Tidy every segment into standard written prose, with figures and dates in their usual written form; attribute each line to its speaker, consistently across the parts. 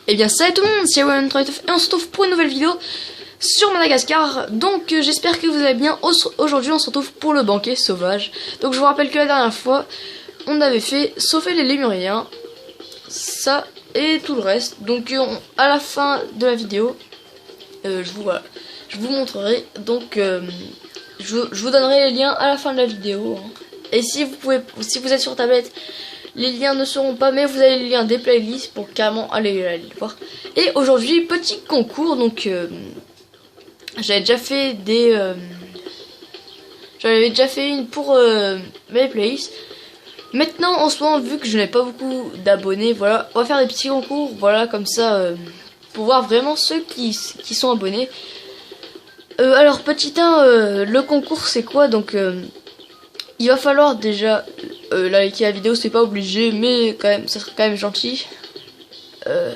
Speaker 1: Eh bien salut tout le monde, c'est One et on se retrouve pour une nouvelle vidéo sur Madagascar. Donc j'espère que vous allez bien. Aujourd'hui on se retrouve pour le banquet sauvage. Donc je vous rappelle que la dernière fois on avait fait sauver les lémuriens, ça et tout le reste. Donc à la fin de la vidéo je vous montrerai. Donc je vous donnerai les liens à la fin de la vidéo, hein. Et si vous êtes sur tablette, les liens ne seront pas, mais vous avez les liens des playlists pour carrément aller voir. Et aujourd'hui, petit concours. Donc j'avais déjà fait j'avais déjà fait une pour mes playlists. Maintenant, en ce moment, vu que je n'ai pas beaucoup d'abonnés, voilà, on va faire des petits concours, voilà, comme ça, pour voir vraiment ceux qui sont abonnés. Alors, petit 1, le concours, c'est quoi? Donc, il va falloir déjà liker la vidéo, c'est pas obligé, mais quand même, ça serait quand même gentil.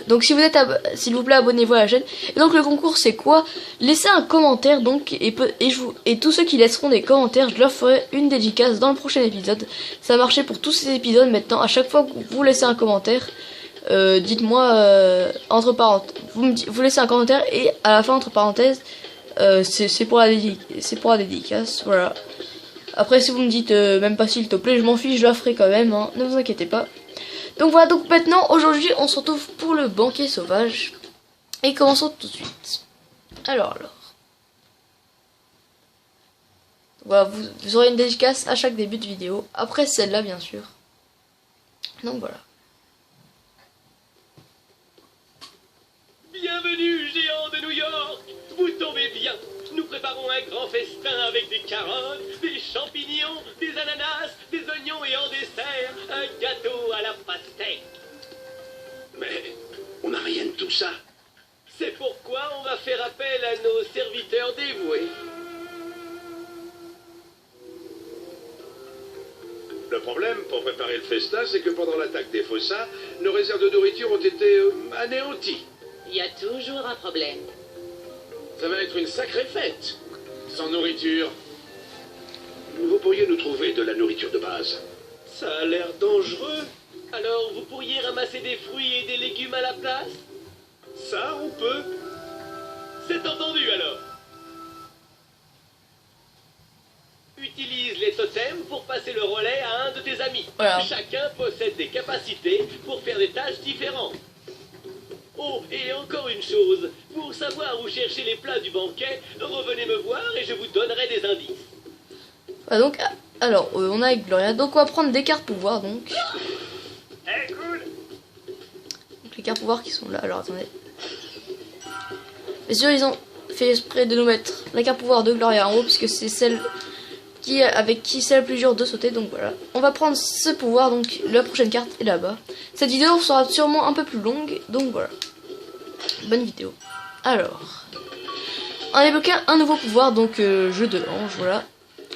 Speaker 1: Donc si vous êtes, s'il vous plaît, abonnez-vous à la chaîne. Et donc le concours c'est quoi? Laissez un commentaire donc et tous ceux qui laisseront des commentaires, je leur ferai une dédicace dans le prochain épisode. Ça a marché pour tous ces épisodes maintenant. À chaque fois que vous laissez un commentaire, dites-moi entre parenthèses, vous laissez un commentaire et à la fin entre parenthèses, c'est pour la dédicace, voilà. Après si vous me dites même pas s'il te plaît, je m'en fiche, je la ferai quand même, hein, ne vous inquiétez pas. Donc voilà, donc maintenant, aujourd'hui, on se retrouve pour le banquet sauvage. Et commençons tout de suite. Alors. Voilà, vous aurez une dédicace à chaque début de vidéo. Après celle-là, bien sûr. Donc voilà.
Speaker 2: Bienvenue, géant de New York. Vous tombez bien. Nous préparons un grand festin avec des carottes, des champignons, des ananas, des oignons et en dessert, un gâteau à la pastèque. Mais on n'a rien de tout ça. C'est pourquoi on va faire appel à nos serviteurs dévoués.
Speaker 3: Le problème, pour préparer le festin, c'est que pendant l'attaque des Fossas, nos réserves de nourriture ont été anéanties.
Speaker 4: Il y a toujours un problème.
Speaker 3: Ça va être une sacrée fête. Sans nourriture. Vous pourriez nous trouver de la nourriture de base.
Speaker 2: Ça a l'air dangereux. Alors vous pourriez ramasser des fruits et des légumes à la place? Ça, on peut. C'est entendu alors. Utilise les totems pour passer le relais à un de tes amis.
Speaker 1: Voilà.
Speaker 2: Chacun possède des capacités pour faire des tâches différentes. Oh, et encore une chose, pour savoir où chercher les plats du banquet, revenez me voir et je vous donnerai des indices.
Speaker 1: Voilà, donc, alors, on a avec Gloria, donc on va prendre des cartes pouvoir, donc.
Speaker 2: Cool.
Speaker 1: Donc les cartes pouvoir qui sont là, alors attendez. Bien sûr, ils ont fait exprès de nous mettre la carte pouvoir de Gloria en haut, puisque c'est celle avec qui c'est la plus dur de sauter, donc voilà. On va prendre ce pouvoir, donc la prochaine carte est là-bas. Cette vidéo sera sûrement un peu plus longue, donc voilà. Bonne vidéo. Alors, on a débloqué un nouveau pouvoir, donc jeu de hanche, voilà.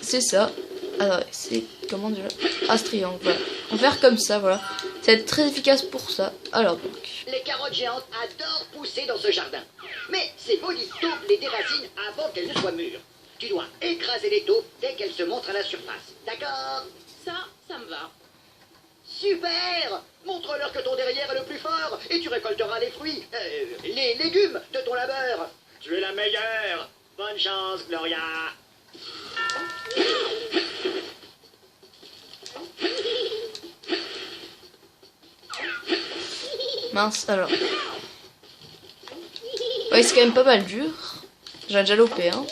Speaker 1: C'est ça. Alors, c'est comment déjà? Ah, ce triangle, voilà. On va faire comme ça, voilà. Ça va être très efficace pour ça. Alors donc.
Speaker 5: Les carottes géantes adorent pousser dans ce jardin. Mais ces maudites taupes les déracinent avant qu'elles ne soient mûres. Tu dois écraser les taupes dès qu'elles se montrent à la surface. D'accord?
Speaker 4: Ça me va.
Speaker 5: Super! Montre-leur que ton derrière est le plus fort et tu récolteras les fruits, les légumes de ton labeur. Tu es la meilleure. Bonne chance, Gloria.
Speaker 1: Mince, alors. Ouais, c'est quand même pas mal dur. J'ai déjà lopé, hein.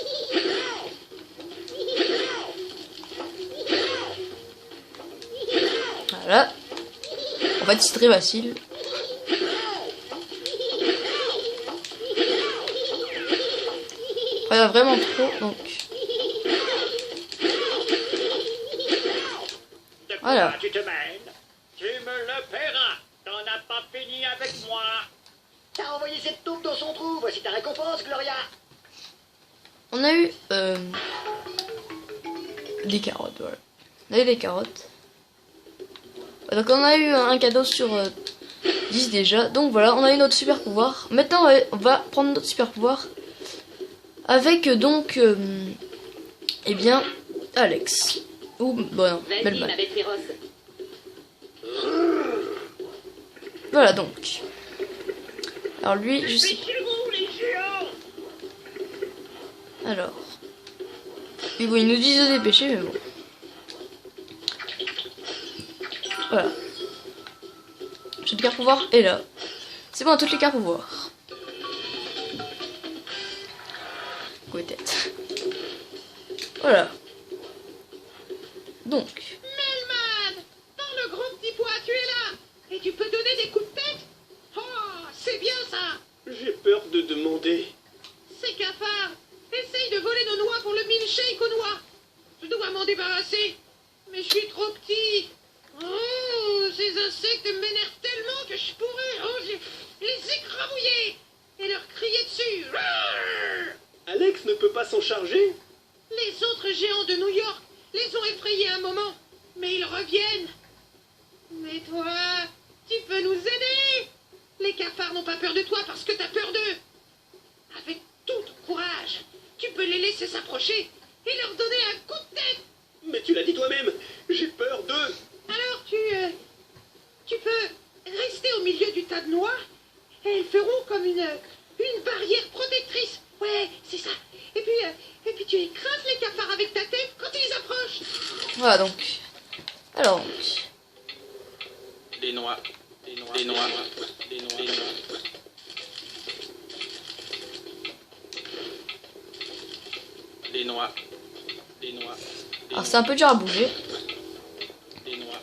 Speaker 1: Voilà. En fait, c'est très facile. Après, il y a vraiment trop, donc. Voilà.
Speaker 5: Tu te mènes? Tu me le paieras. T'en as pas fini avec moi. T'as envoyé cette taupe dans son trou. Voici ta récompense, Gloria.
Speaker 1: On a eu des carottes, voilà. On a eu des carottes. Donc on a eu un cadeau sur 10 déjà. Donc voilà, on a eu notre super pouvoir. Maintenant on va prendre notre super pouvoir avec donc eh bien Alex. Ou bon, Melman. Voilà donc. Alors lui, je sais.
Speaker 2: Dépêchez-vous, les géants!
Speaker 1: Alors. Et bon, ils nous disent de dépêcher, mais bon. Voilà. J'ai carte pouvoir et là. C'est bon, toutes les cartes pouvoir. Coup de tête. Voilà. Donc.
Speaker 6: Melman, dans le gros petit pois, tu es là. Et tu peux donner des coups de tête. Oh, c'est bien ça.
Speaker 2: J'ai peur de demander.
Speaker 6: Ces cafards, essaye de voler nos noix pour le milkshake aux noix. Je dois m'en débarrasser. Mais je suis trop petit. Oh, ces insectes m'énervent tellement que je pourrais les écrabouiller et leur crier dessus. Rrrr.
Speaker 2: Alex ne peut pas s'en charger?
Speaker 6: Les autres géants de New York les ont effrayés un moment, mais ils reviennent. Mais toi, tu peux nous aider. Les cafards n'ont pas peur de toi parce que t'as peur d'eux. Avec tout ton courage, tu peux les laisser s'approcher et leur donner un coup de tête.
Speaker 2: Mais tu l'as dit toi-même, j'ai peur d'eux.
Speaker 6: Alors tu peux rester au milieu du tas de noix et elles feront comme une barrière protectrice. Ouais, c'est ça. Et puis tu écrases les cafards avec ta tête quand ils approchent.
Speaker 1: Voilà donc. Alors donc.
Speaker 3: Les noix. Les noix. Les noix. Les noix. Les noix. Les noix. Les noix.
Speaker 1: Alors c'est un peu dur à bouger.
Speaker 3: Les noix.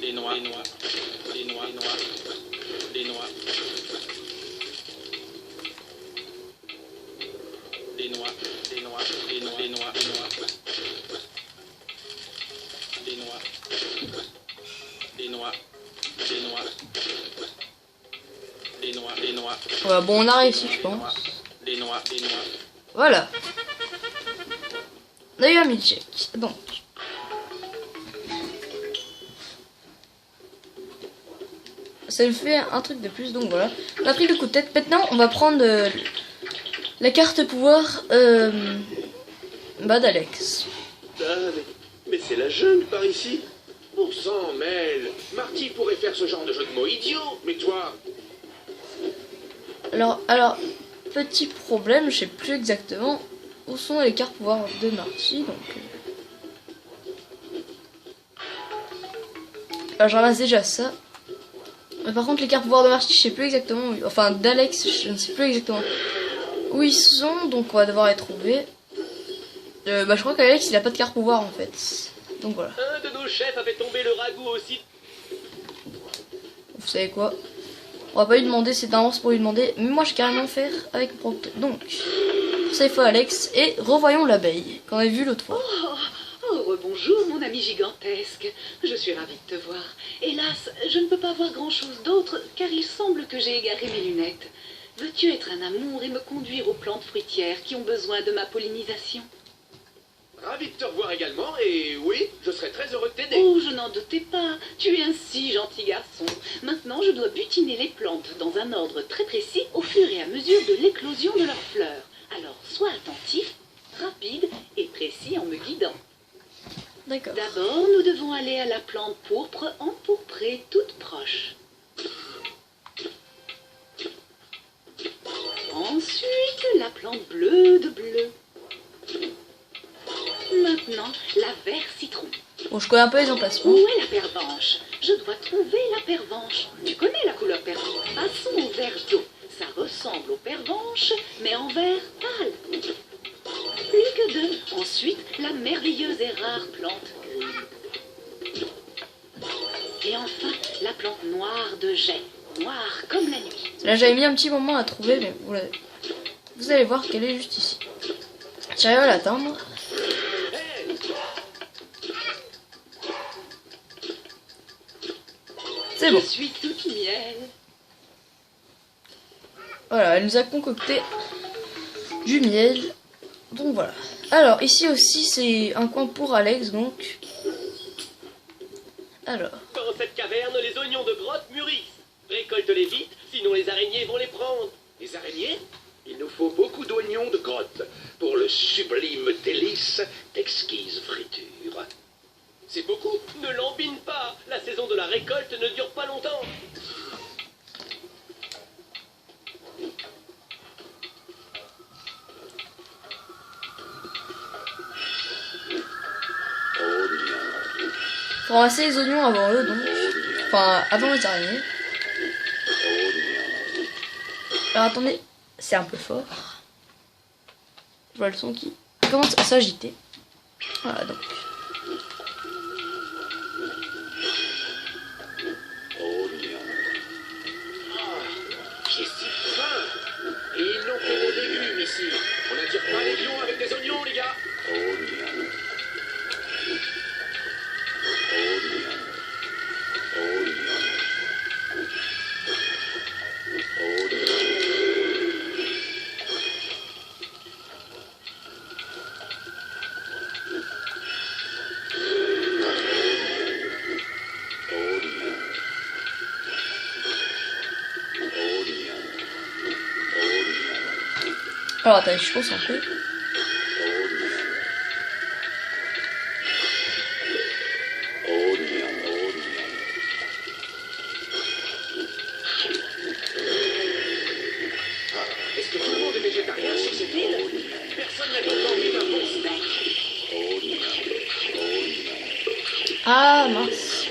Speaker 3: Les noix. Les noix. Les noix. Les noix. Les noix. Les noix. Les noix. Les noix. Les noix. Les noix. Les noix. Les noix. Les noix.
Speaker 1: Voilà, bon on a réussi je pense.
Speaker 3: Les noix. Les noix.
Speaker 1: Voilà. On a eu un milkshake. Donc. Ça nous fait un truc de plus, donc voilà. On a pris le coup de tête. Maintenant, on va prendre la carte pouvoir d'Alex.
Speaker 3: Ah, mais c'est la jungle par ici. Bon sang, Mel. Marty pourrait faire ce genre de jeu de mots idiot. Mais toi,
Speaker 1: Alors, petit problème, je sais plus exactement où sont les cartes pouvoir de Marty, donc. Alors, je ramasse déjà ça. Mais par contre, les cartes pouvoir de Marty, je sais plus exactement où... Enfin, d'Alex, je ne sais plus exactement où ils sont, donc on va devoir les trouver. Je crois qu'Alex, il a pas de carte pouvoir en fait. Donc voilà.
Speaker 2: Un de nos chefs a fait tomber le ragoût aussi.
Speaker 1: Vous savez quoi? On va pas lui demander, c'est d'avance pour lui demander. Mais moi, je vais carrément faire avec mon propre. Donc, pour ça, il faut Alex. Et revoyons l'abeille qu'on a vu l'autre fois.
Speaker 4: Oh, rebonjour mon ami gigantesque. Je suis ravie de te voir. Hélas, je ne peux pas voir grand-chose d'autre car il semble que j'ai égaré mes lunettes. Veux-tu être un amour et me conduire aux plantes fruitières qui ont besoin de ma pollinisation?
Speaker 3: ravi de te revoir également. Et oui, je serais très heureux de t'aider.
Speaker 4: Oh, je n'en doutais pas. Tu es un si gentil garçon. Maintenant, je dois butiner les plantes dans un ordre très précis au fur et à mesure de l'éclosion de leurs fleurs. Alors, sois attentif, rapide et précis en me guidant.
Speaker 1: D'accord.
Speaker 4: D'abord, nous devons aller à la plante pourpre empourprée toute proche. Ensuite, la plante bleue de bleu. Maintenant, la vert citron.
Speaker 1: Bon, je connais un peu les emplacements.
Speaker 4: Où est la pervenche? Je dois trouver la pervenche. Tu connais la couleur pervenche. Passons au vert d'eau. Ça ressemble aux pervenches, mais en vert pâle. Plus que deux. Ensuite, la merveilleuse et rare plante grise. Et enfin, la plante noire de jet. Noire comme la nuit.
Speaker 1: Là, j'avais mis un petit moment à trouver, mais vous allez voir qu'elle est juste ici. J'arrive à l'atteindre. C'est bon.
Speaker 4: Je suis toute miel.
Speaker 1: Voilà, elle nous a concocté du miel. Donc voilà. Alors, ici aussi, c'est un coin pour Alex, donc. Alors.
Speaker 2: Dans cette caverne, les oignons de grotte mûrissent. Récolte-les vite, sinon les araignées vont les prendre.
Speaker 3: Les araignées? Il nous faut beaucoup d'oignons de grotte pour le sublime délice d'exquise friture.
Speaker 2: C'est beaucoup. Ne lambine pas. La saison de la récolte ne dure pas longtemps.
Speaker 1: Faut ramasser les oignons avant eux, donc. Enfin, avant les araignées. Alors attendez, c'est un peu fort. Je vois le son qui commence à s'agiter. Voilà donc.
Speaker 3: J'ai si faim. Et ils n'ont que des légumes ici. On n'attire pas les lions avec des oignons, les gars.
Speaker 1: Alors attendez, je suis concentré.
Speaker 3: Est-ce que tout le monde est végétarien sur cette île? Personne n'a pas envie d'un bon steak.
Speaker 1: Ah mince.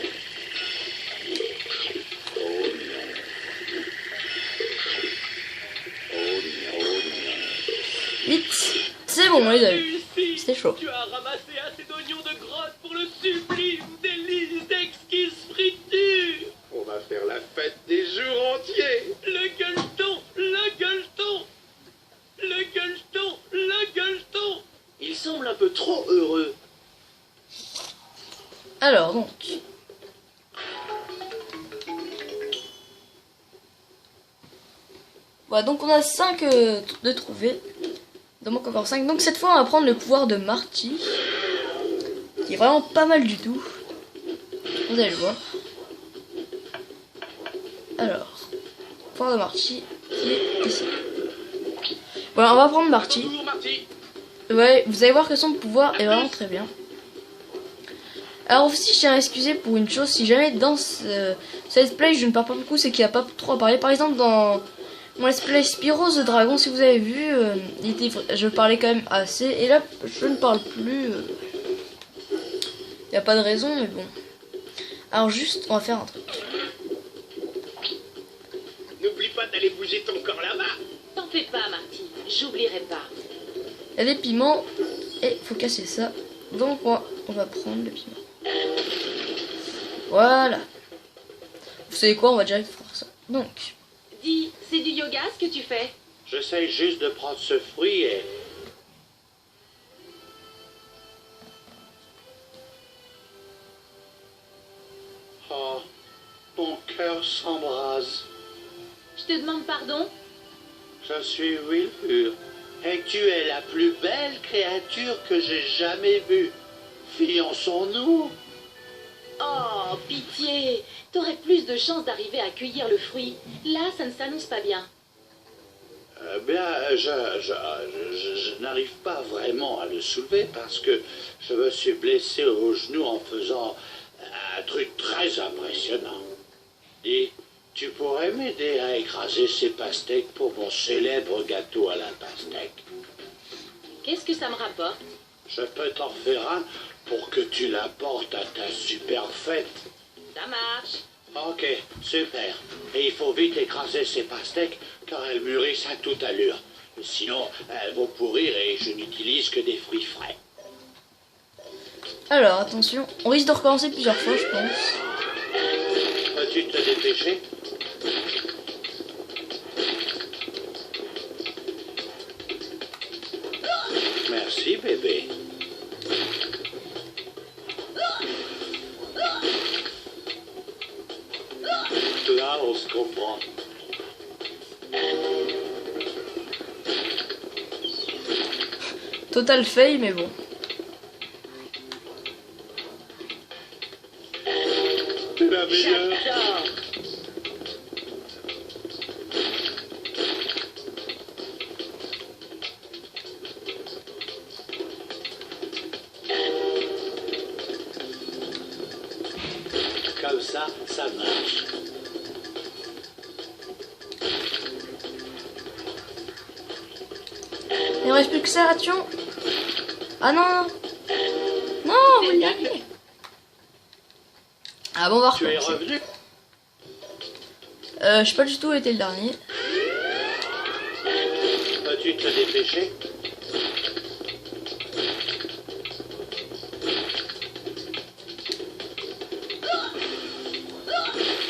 Speaker 1: Vite. C'est bon, on les a eu.
Speaker 2: Réussi.
Speaker 1: C'était chaud.
Speaker 2: Tu as ramassé assez d'oignons de grotte pour le sublime délice d'exquise friture.
Speaker 3: On va faire la fête des jours entiers.
Speaker 2: Le gueuleton, le gueuleton, le gueuleton, le gueuleton.
Speaker 3: Il semble un peu trop heureux.
Speaker 1: Alors donc. Voilà, donc on a 5 de trouver. Il en manque encore 5. Donc cette fois on va prendre le pouvoir de Marty. Qui est vraiment pas mal du tout. Vous allez le voir. Alors. Pouvoir de Marty qui est ici. Voilà, on va prendre Marty.
Speaker 3: Bonjour, Marty.
Speaker 1: Ouais, vous allez voir que son pouvoir est vraiment très bien. Alors aussi, je tiens à excuser pour une chose, si jamais dans ce let's play je ne parle pas beaucoup, c'est qu'il n'y a pas trop à parler. Par exemple, dans mon let's play Spyro the Dragon, si vous avez vu, je parlais quand même assez, et là, je ne parle plus. Il n'y a pas de raison, mais bon. Alors juste, on va faire un truc.
Speaker 2: N'oublie pas d'aller bouger ton corps là-bas.
Speaker 4: T'en fais pas, Marty. J'oublierai pas.
Speaker 1: Il y a des piments, et faut casser ça. Donc, on va prendre le piment. Voilà. Vous savez quoi, on va direct faire ça. Donc,
Speaker 4: Dis, c'est du yoga ce que tu fais?
Speaker 3: J'essaye juste de prendre ce fruit et... Oh, mon cœur s'embrase.
Speaker 4: Je te demande pardon?
Speaker 3: Je suis Wilbur. Et tu es la plus belle créature que j'ai jamais vue. Fiançons-nous.
Speaker 4: Oh, pitié! T'aurais plus de chances d'arriver à cueillir le fruit. Là, ça ne s'annonce pas bien.
Speaker 3: Je n'arrive pas vraiment à le soulever parce que je me suis blessé au genou en faisant un truc très impressionnant. Et tu pourrais m'aider à écraser ces pastèques pour mon célèbre gâteau à la pastèque.
Speaker 4: Qu'est-ce que ça me rapporte?
Speaker 3: Je peux t'en faire un pour que tu l'apportes à ta super fête.
Speaker 4: Ça marche.
Speaker 3: Ok, super. Et il faut vite écraser ces pastèques car elles mûrissent à toute allure. Sinon, elles vont pourrir et je n'utilise que des fruits frais.
Speaker 1: alors attention, on risque de recommencer plusieurs fois, je pense.
Speaker 3: Peux-tu te dépêcher? Merci, bébé. Là, on se comprend.
Speaker 1: Total fail, mais bon.
Speaker 3: T'es la meilleure.
Speaker 4: J'adore.
Speaker 3: ça marche.
Speaker 1: Il ne reste plus que ça, attention. Ah non. Non, on va y arriver. Ah bon, on va
Speaker 3: Tu es
Speaker 1: recommencer.
Speaker 3: revenu?
Speaker 1: Je sais pas du tout où était le dernier.
Speaker 3: Peux-tu te dépêcher?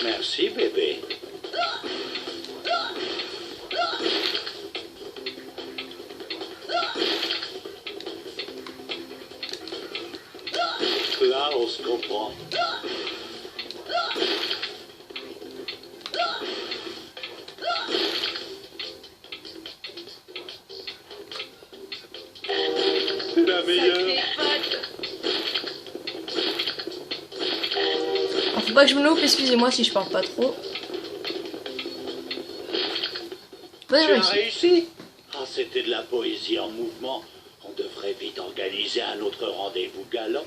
Speaker 3: Merci, bébé. Là, on se comprend. C'est la meilleure.
Speaker 1: Alors, faut pas que je me loupe, excusez-moi si je parle pas trop. Bonne
Speaker 3: Tu as
Speaker 1: réussite.
Speaker 3: réussi? Ah, c'était de la poésie en mouvement. On devrait vite organiser un autre rendez-vous galant.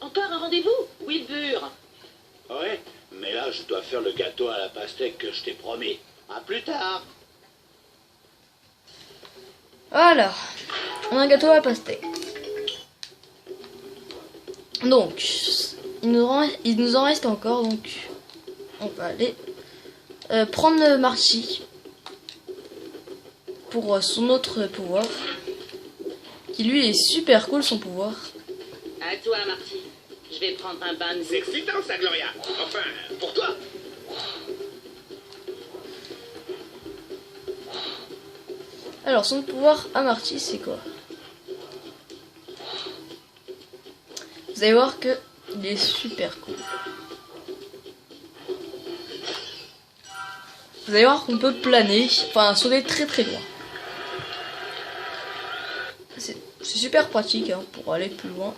Speaker 4: Encore un rendez-vous? Wilbur.
Speaker 3: Ouais, mais là, je dois faire le gâteau à la pastèque que je t'ai promis. À plus tard.
Speaker 1: Voilà. On a un gâteau à la pastèque. Donc, il nous en reste encore, donc on va aller prendre Marty pour son autre pouvoir. Qui lui est super cool son pouvoir.
Speaker 4: À toi, Marty. Je vais prendre un bain de
Speaker 2: C'est excitant ça, Gloria. Enfin, pour toi.
Speaker 1: Alors son pouvoir à Marty c'est quoi? Vous allez voir que il est super cool. Vous allez voir qu'on peut planer, enfin sauter très très loin. C'est super pratique hein, pour aller plus loin.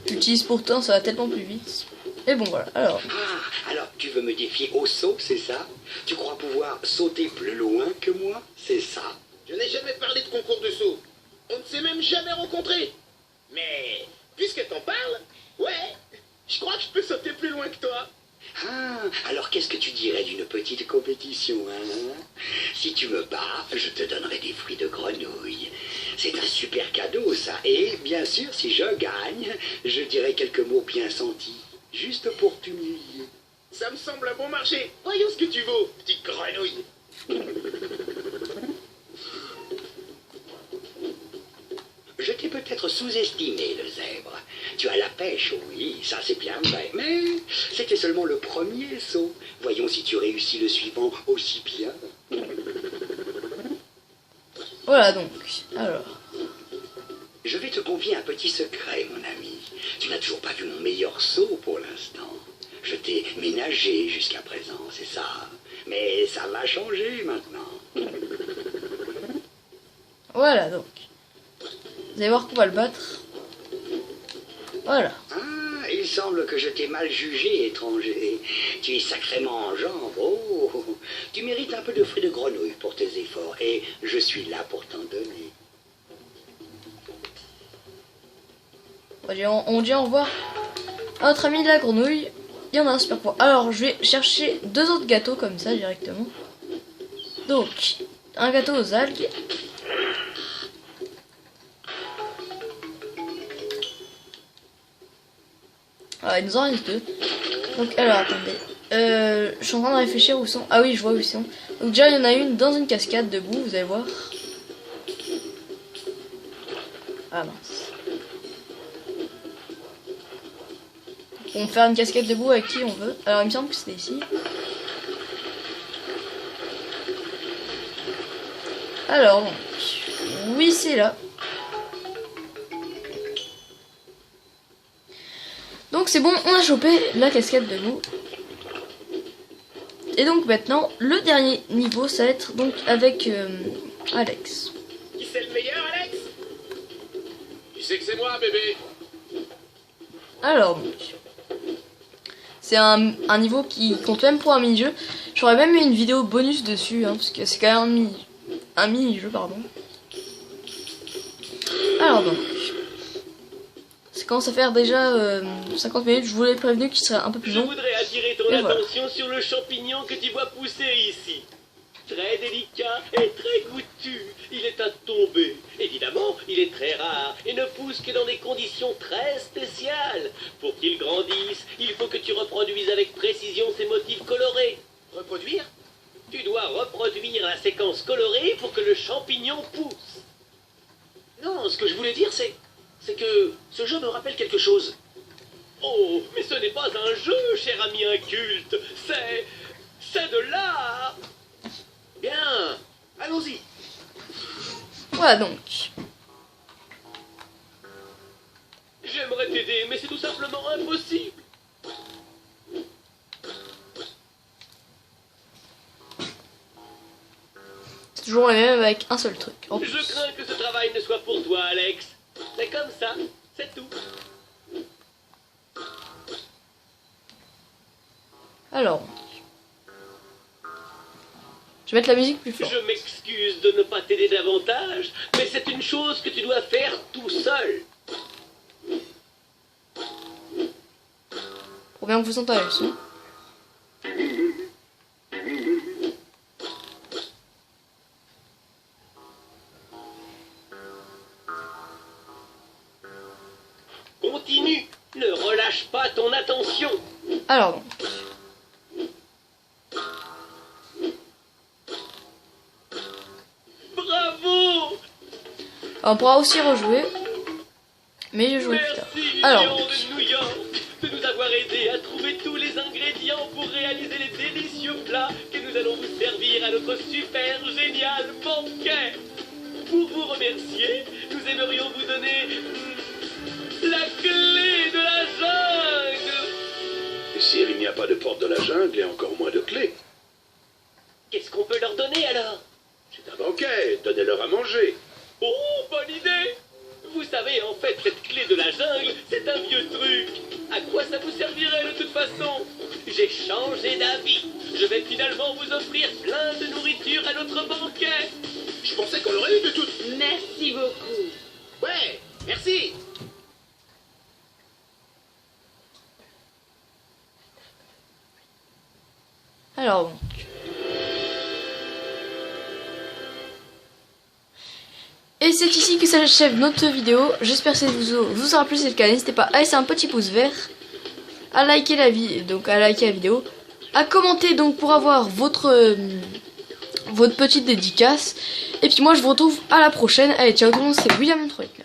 Speaker 1: J'utilise pourtant, ça va tellement plus vite. Et bon voilà, alors.
Speaker 7: Ah, alors tu veux me défier au saut, c'est ça? Tu crois pouvoir sauter plus loin que moi? C'est ça?
Speaker 2: Je n'ai jamais parlé de concours de saut. On ne s'est même jamais rencontrés. Mais, puisque t'en parles, ouais, je crois que je peux sauter plus loin que toi.
Speaker 7: Ah, alors qu'est-ce que tu dirais d'une petite compétition, hein? Si tu me bats, je te donnerai des fruits de grenouille. C'est un super cadeau, ça. Et bien sûr, si je gagne, je dirai quelques mots bien sentis, juste pour t'humilier.
Speaker 2: Ça me semble un bon marché. Voyons ce que tu vaux, petite grenouille.
Speaker 7: Je t'ai peut-être sous-estimé, le zèbre. Tu as la pêche, oui, ça c'est bien vrai. Mais c'était seulement le premier saut. Voyons si tu réussis le suivant aussi bien.
Speaker 1: Voilà donc, alors.
Speaker 7: Je vais te confier un petit secret, mon ami. Tu n'as toujours pas vu mon meilleur saut pour l'instant. Je t'ai ménagé jusqu'à présent, c'est ça. Mais ça va changer maintenant.
Speaker 1: Voilà donc. Vous allez voir qu'on va le battre. Voilà.
Speaker 7: Ah, il semble que je t'ai mal jugé, étranger. Tu es sacrément en jambes. Oh, tu mérites un peu de fruits de grenouille pour tes efforts. Et je suis là pour t'en donner.
Speaker 1: On dit au revoir à notre ami la grenouille. Il y en a un super pouvoir. Alors je vais chercher deux autres gâteaux comme ça directement. Donc, un gâteau aux algues. Ah, il nous en reste deux. Donc, alors attendez. Je suis en train de réfléchir où sont. Ah oui, je vois où ils sont. Donc, déjà, il y en a une dans une cascade debout, vous allez voir. Ah mince. On peut faire une cascade debout avec qui on veut. Alors, il me semble que c'était ici. Alors, donc, oui, c'est là. Donc c'est bon, on a chopé la cascade debout. Et donc maintenant, le dernier niveau, ça va être donc avec Alex.
Speaker 2: Qui c'est le meilleur, Alex? Tu sais que c'est moi, bébé.
Speaker 1: Alors donc, c'est un niveau qui compte même pour un mini-jeu. J'aurais même mis une vidéo bonus dessus, hein, parce que c'est quand même un mini-jeu, pardon. Alors donc, commence à faire déjà 50 minutes. Je vous l'ai prévenu qu'il serait un peu plus
Speaker 2: Je
Speaker 1: long.
Speaker 2: voudrais attirer ton
Speaker 1: Et voilà.
Speaker 2: attention sur le champignon que tu vois pousser ici. Très délicat et très goûtu. Il est à tomber. Évidemment, il est très rare et ne pousse que dans des conditions très spéciales. Pour qu'il grandisse, il faut que tu reproduises avec précision ses motifs colorés.
Speaker 5: Reproduire?
Speaker 2: Tu dois reproduire la séquence colorée pour que le champignon pousse.
Speaker 8: Non, ce que je voulais dire, c'est que ce jeu me rappelle quelque chose.
Speaker 2: Oh, mais ce n'est pas un jeu, cher ami inculte. C'est de l'art.
Speaker 8: Bien, allons-y.
Speaker 1: Voilà donc.
Speaker 2: J'aimerais t'aider, mais c'est tout simplement impossible.
Speaker 1: C'est toujours la même avec un seul truc. En
Speaker 2: Je
Speaker 1: plus.
Speaker 2: crains que ce travail ne soit pour toi, Alex. C'est comme ça, c'est tout.
Speaker 1: Alors. Je vais mettre la musique plus fort.
Speaker 2: Je m'excuse de ne pas t'aider davantage, mais c'est une chose que tu dois faire tout seul.
Speaker 1: Pour bien que vous entendez le son.
Speaker 2: Continue, ne relâche pas ton attention.
Speaker 1: Alors donc.
Speaker 2: Bravo!
Speaker 1: On pourra aussi rejouer. Mais je joue plus tard.
Speaker 2: Merci,
Speaker 1: Alors.
Speaker 2: Lion de New York, de nous avoir aidés à trouver tous les ingrédients pour réaliser les délicieux plats que nous allons vous servir à notre super génial banquet. Pour vous remercier, nous aimerions vous donner la clé de la jungle.
Speaker 3: Ici, il n'y a pas de porte de la jungle et encore moins de clé.
Speaker 2: Qu'est-ce qu'on peut leur donner alors?
Speaker 3: C'est un banquet, donnez-leur à manger.
Speaker 2: Oh, bonne idée! Vous savez, en fait, cette clé de la jungle, c'est un vieux truc. À quoi ça vous servirait de toute façon? J'ai changé d'avis. Je vais finalement vous offrir plein de nourriture à notre banquet.
Speaker 5: Je pensais qu'on l'aurait eu de toute.
Speaker 4: Merci beaucoup.
Speaker 5: Ouais, merci.
Speaker 1: Alors donc. Et c'est ici que s'achève notre vidéo. J'espère que ça vous aura plu. Si c'est le cas, n'hésitez pas à laisser un petit pouce vert, à liker la vidéo, à commenter donc pour avoir votre petite dédicace. Et puis moi je vous retrouve à la prochaine. Allez, ciao tout le monde, c'est William Troika.